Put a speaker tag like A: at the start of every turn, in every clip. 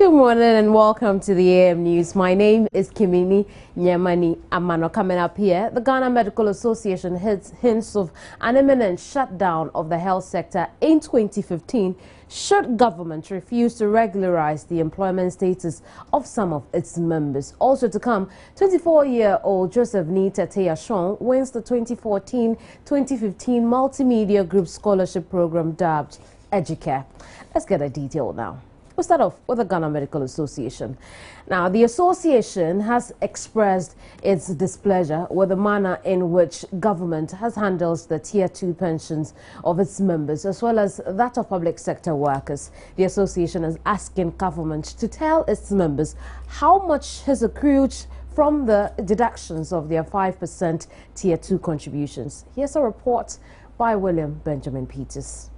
A: Good morning and welcome to the AM News. My name is Kimini Nyamani Amano. Coming up here, the Ghana Medical Association hints of an imminent shutdown of the health sector in 2015 should government refuse to regularize the employment status of some of its members. Also to come, 24-year-old Joseph Nita Teashon wins the 2014-2015 Multimedia Group Scholarship Program dubbed Educare. Let's get a detail now. We'll start off with the Ghana Medical Association. Now, the association has expressed its displeasure with the manner in which government has handled the Tier 2 pensions of its members, as well as that of public sector workers. The association is asking government to tell its members how much has accrued from the deductions of their 5% Tier 2 contributions. Here's a report by William Benjamin Peters.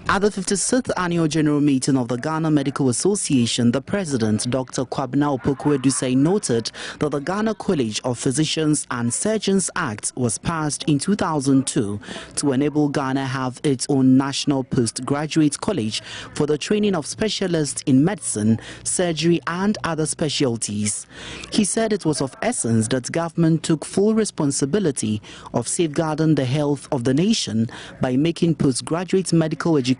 B: At the 56th Annual General Meeting of the Ghana Medical Association, the President, Dr. Kwabena Opoku-Edusei, noted that the Ghana College of Physicians and Surgeons Act was passed in 2002 to enable Ghana have its own national postgraduate college for the training of specialists in medicine, surgery and other specialties. He said it was of essence that government took full responsibility of safeguarding the health of the nation by making postgraduate medical education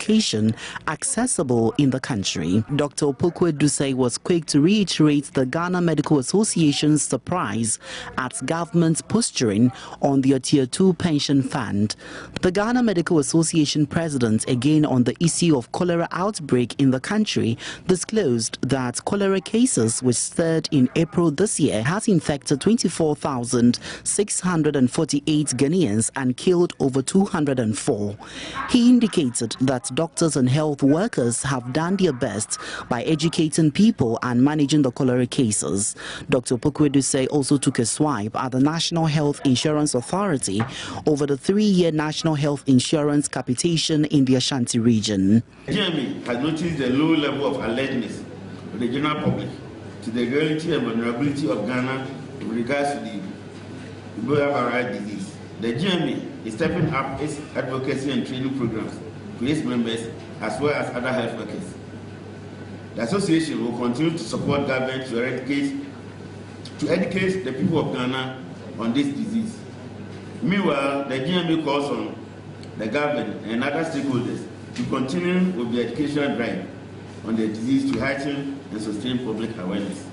B: accessible in the country. Dr. Opoku-Edusei was quick to reiterate the Ghana Medical Association's surprise at government's posturing on their Tier 2 pension fund. The Ghana Medical Association president, again on the issue of cholera outbreak in the country, disclosed that cholera cases, which stirred in April this year, has infected 24,648 Ghanaians and killed over 204. He indicated that doctors and health workers have done their best by educating people and managing the cholera cases. Dr. Opoku-Edusei also took a swipe at the National Health Insurance Authority over the 3-year National Health Insurance capitation in the Ashanti region.
C: GME has noticed the low level of alertness of the general public to the reality and vulnerability of Ghana with regards to the Ebola viral disease. The GME is stepping up its advocacy and training programs to its members as well as other health workers. The association will continue to support government to educate the people of Ghana on this disease. Meanwhile, the GMA calls on the government and other stakeholders to continue with the educational drive on the disease to heighten and sustain public awareness.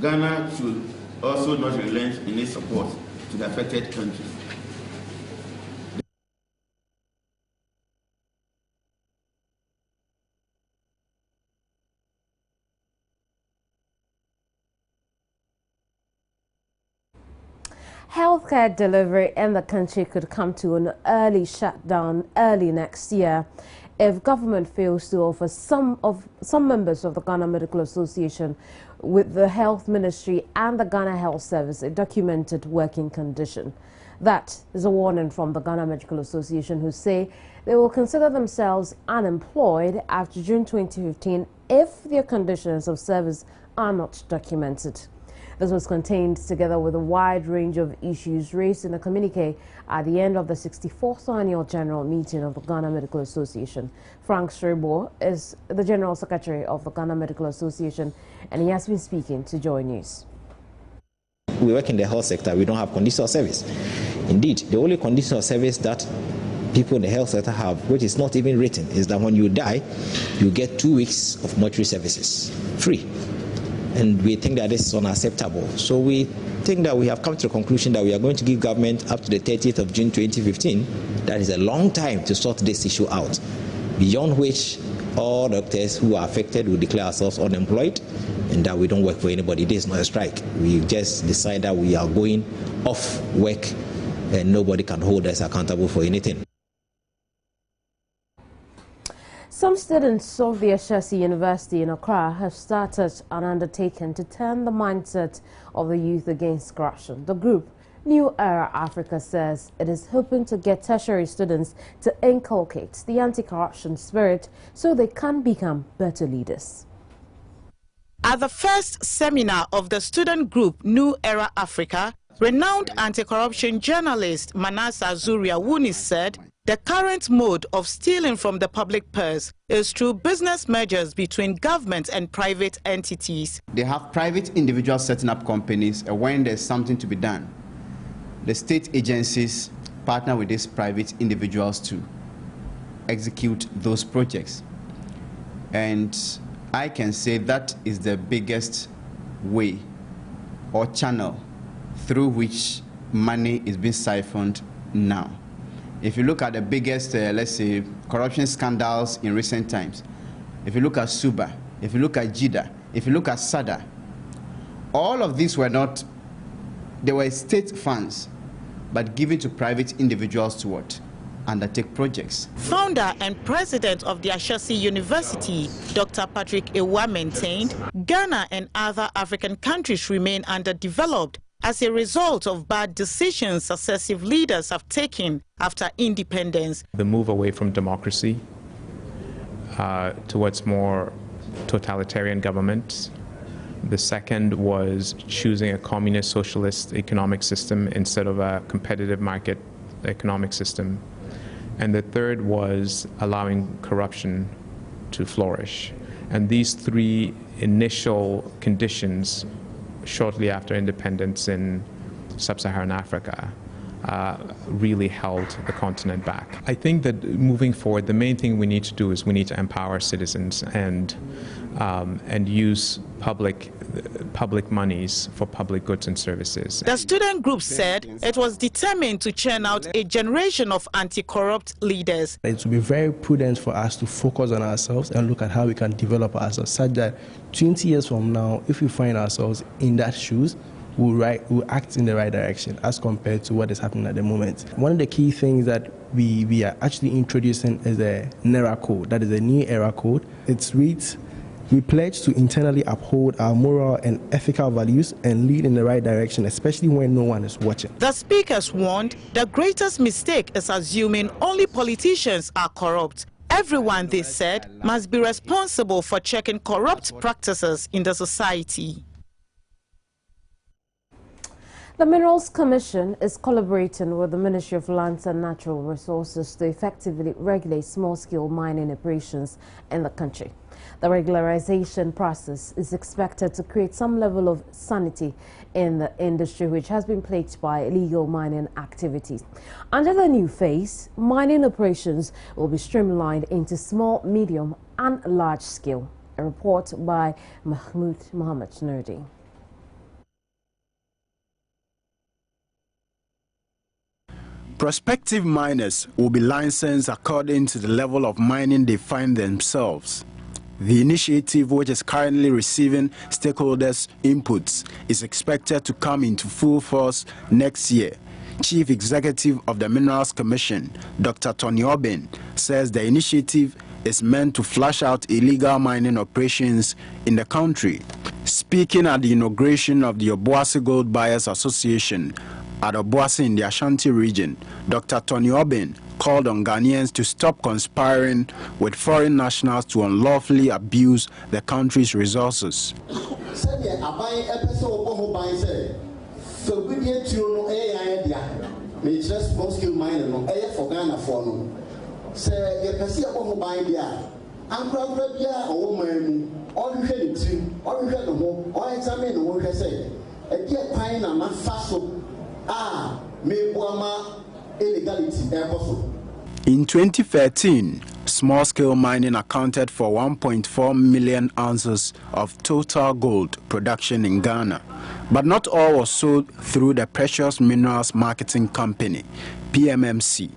C: Ghana should also not relent in its support to the affected countries.
A: Healthcare delivery in the country could come to an early shutdown early next year if government fails to offer some members of the Ghana Medical Association with the Health Ministry and the Ghana Health Service a documented working condition. That is a warning from the Ghana Medical Association, who say they will consider themselves unemployed after June 2015 if their conditions of service are not documented. This was contained together with a wide range of issues raised in a communique at the end of the 64th Annual General Meeting of the Ghana Medical Association. Frank Srebo is the General Secretary of the Ghana Medical Association, and he has been speaking to Joy News.
D: We work in the health sector, we don't have conditional service. Indeed, the only conditional service that people in the health sector have, which is not even written, is that when you die, you get 2 weeks of mortuary services free. And we think that this is unacceptable. So we think that we have come to the conclusion that we are going to give government up to the 30th of June 2015. That is a long time to sort this issue out, beyond which all doctors who are affected will declare ourselves unemployed and that we don't work for anybody. This is not a strike. We just decide that we are going off work and nobody can hold us accountable for anything.
A: Some students of the Ashesi University in Accra have started an undertaking to turn the mindset of the youth against corruption. The group, New Era Africa, says it is hoping to get tertiary students to inculcate the anti-corruption spirit so they can become better leaders.
E: At the first seminar of the student group New Era Africa, renowned anti-corruption journalist Manasa Zuria Wuni said the current mode of stealing from the public purse is through business mergers between government and private entities.
F: They have private individuals setting up companies, and when there's something to be done, the state agencies partner with these private individuals to execute those projects. And I can say that is the biggest way or channel through which money is being siphoned now. If you look at the biggest, let's say, corruption scandals in recent times, if you look at Suba, if you look at JIDA, if you look at SADA, all of these were not, they were state funds, but given to private individuals to what? Undertake projects.
E: Founder and president of the Ashesi University, Dr. Patrick Ewa, maintained Ghana and other African countries remain underdeveloped as a result of bad decisions successive leaders have taken after independence.
G: The move away from democracy towards more totalitarian governments. The second was choosing a communist socialist economic system instead of a competitive market economic system. And the third was allowing corruption to flourish. And these three initial conditions shortly after independence in sub-Saharan Africa really held the continent back. I think that moving forward, the main thing we need to do is we need to empower citizens and use public monies for public goods and services.
E: The student group said it was determined to churn out a generation of anti-corrupt leaders.
H: It will be very prudent for us to focus on ourselves and look at how we can develop ourselves such that 20 years from now, if we find ourselves in that shoes, we'll act in the right direction as compared to what is happening at the moment. One of the key things that we are actually introducing is a NERA code. That is a new era code. It reads, "We pledge to internally uphold our moral and ethical values and lead in the right direction, especially when no one is watching."
E: The speakers warned the greatest mistake is assuming only politicians are corrupt. Everyone, they said, must be responsible for checking corrupt practices in the society.
A: The Minerals Commission is collaborating with the Ministry of Lands and Natural Resources to effectively regulate small-scale mining operations in the country. The regularization process is expected to create some level of sanity in the industry, which has been plagued by illegal mining activities. Under the new phase, mining operations will be streamlined into small, medium and large scale. A report by Mahmoud Mohammed Nurdi.
I: Prospective miners will be licensed according to the level of mining they find themselves. The initiative, which is currently receiving stakeholders' inputs, is expected to come into full force next year. Chief Executive of the Minerals Commission, Dr. Tony Obin, says the initiative is meant to flush out illegal mining operations in the country. Speaking at the inauguration of the Obuasi Gold Buyers Association at Obuasi in the Ashanti region, Dr. Tony Obin called on Ghanaians to stop conspiring with foreign nationals to unlawfully abuse the country's resources. In 2013, small-scale mining accounted for 1.4 million ounces of total gold production in Ghana. But not all was sold through the Precious Minerals Marketing Company, PMMC.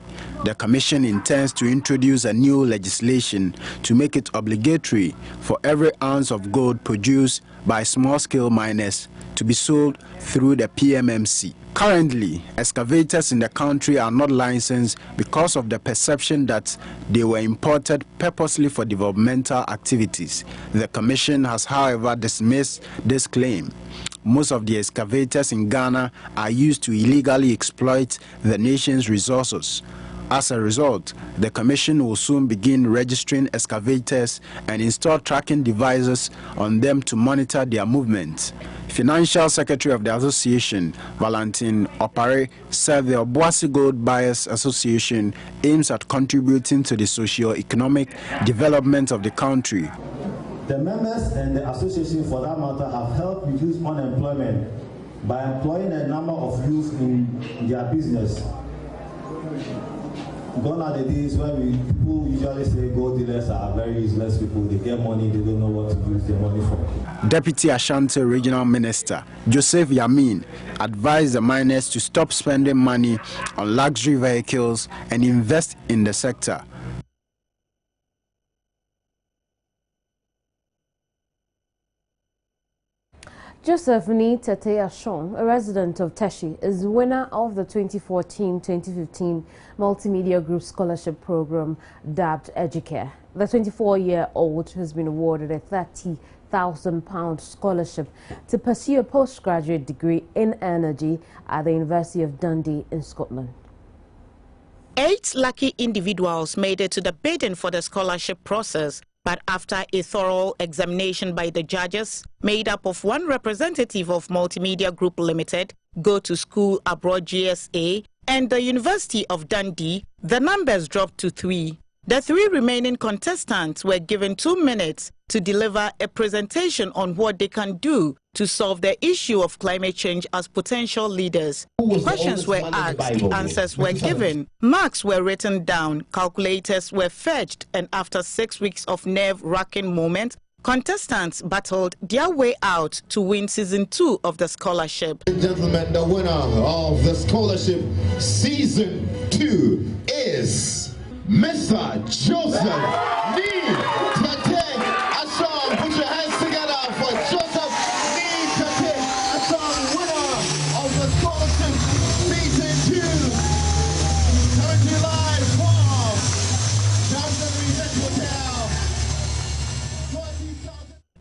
I: The Commission intends to introduce a new legislation to make it obligatory for every ounce of gold produced by small-scale miners to be sold through the PMMC. Currently, excavators in the country are not licensed because of the perception that they were imported purposely for developmental activities. The Commission has, however, dismissed this claim. Most of the excavators in Ghana are used to illegally exploit the nation's resources. As a result, the Commission will soon begin registering excavators and install tracking devices on them to monitor their movements. Financial Secretary of the Association, Valentin Opare, said the Obuasi Gold Buyers Association aims at contributing to the socio-economic development of the country.
J: The members and the association, for that matter, have helped reduce unemployment by employing a number of youth in their business. Gone are the days when people usually say gold dealers are very useless people. They get money, they don't know what to use their money for.
I: Deputy Ashanti Regional Minister Joseph Yamin advised the miners to stop spending money on luxury vehicles and invest in the sector.
A: Joseph Tete Ashon, a resident of Teshi, is winner of the 2014-2015 Multimedia Group Scholarship Program dubbed Educare. The 24-year-old has been awarded a £30,000 scholarship to pursue a postgraduate degree in energy at the University of Dundee in Scotland.
E: 8 lucky individuals made it to the bidding for the scholarship process, but after a thorough examination by the judges, made up of 1 representative of Multimedia Group Limited, Go to School Abroad GSA, and the University of Dundee, the numbers dropped to 3. The 3 remaining contestants were given 2 minutes to deliver a presentation on what they can do to solve the issue of climate change as potential leaders. Questions were asked, the answers were given, marks were written down, calculators were fetched, and after 6 weeks of nerve-wracking moments, contestants battled their way out to win Season 2 of the scholarship.
K: Ladies and gentlemen, the winner of the scholarship Season 2 is Mr. Joseph Tete Ashon. Put your hands together for Joseph Tete Ashon, winner of the scholarship Season 2. Currently live from Johnson Regent Hotel.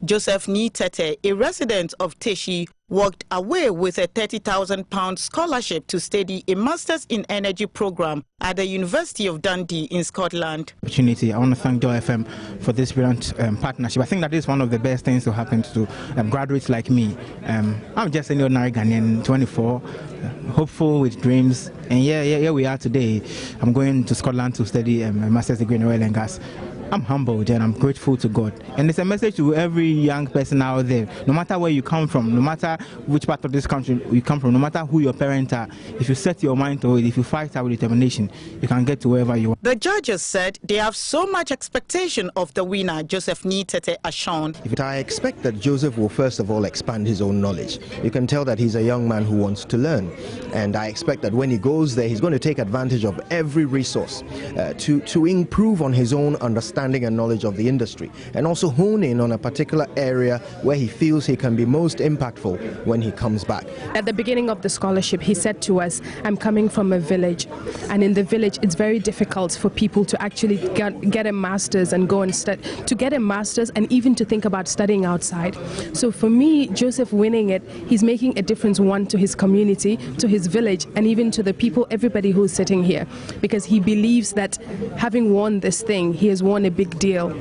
E: Joseph Tete, a resident of Teshi, walked away with a £30,000 scholarship to study a Masters in Energy program at the University of Dundee in Scotland.
L: I want to thank Joy FM for this brilliant partnership. I think that is one of the best things to happen to graduates like me. I'm just an ordinary Ghanaian, 24, hopeful with dreams, and here we are today. I'm going to Scotland to study a Master's degree in oil and gas. I'm humbled and I'm grateful to God. And it's a message to every young person out there. No matter where you come from, no matter which part of this country you come from, no matter who your parents are, if you set your mind to it, if you fight out with determination, you can get to wherever you want.
E: The judges said they have so much expectation of the winner, Joseph Tete Ashon.
M: I expect that Joseph will first of all expand his own knowledge. You can tell that he's a young man who wants to learn. And I expect that when he goes there, he's going to take advantage of every resource to improve on his own understanding and knowledge of the industry, and also hone in on a particular area where he feels he can be most impactful when he comes back.
N: At the beginning of the scholarship, he said to us, I'm coming from a village, and in the village it's very difficult for people to actually get a master's and go and study, to get a master's and even to think about studying outside. So for me, Joseph winning it, he's making a difference, one, to his community, to his village, and even to the people, everybody who's sitting here, because he believes that having won this thing, he has won a big deal.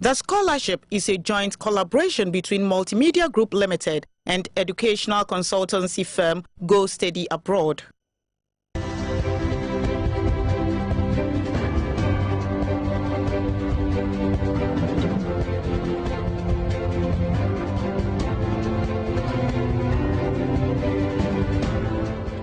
E: The scholarship is a joint collaboration between Multimedia Group Limited and educational consultancy firm Go Study Abroad.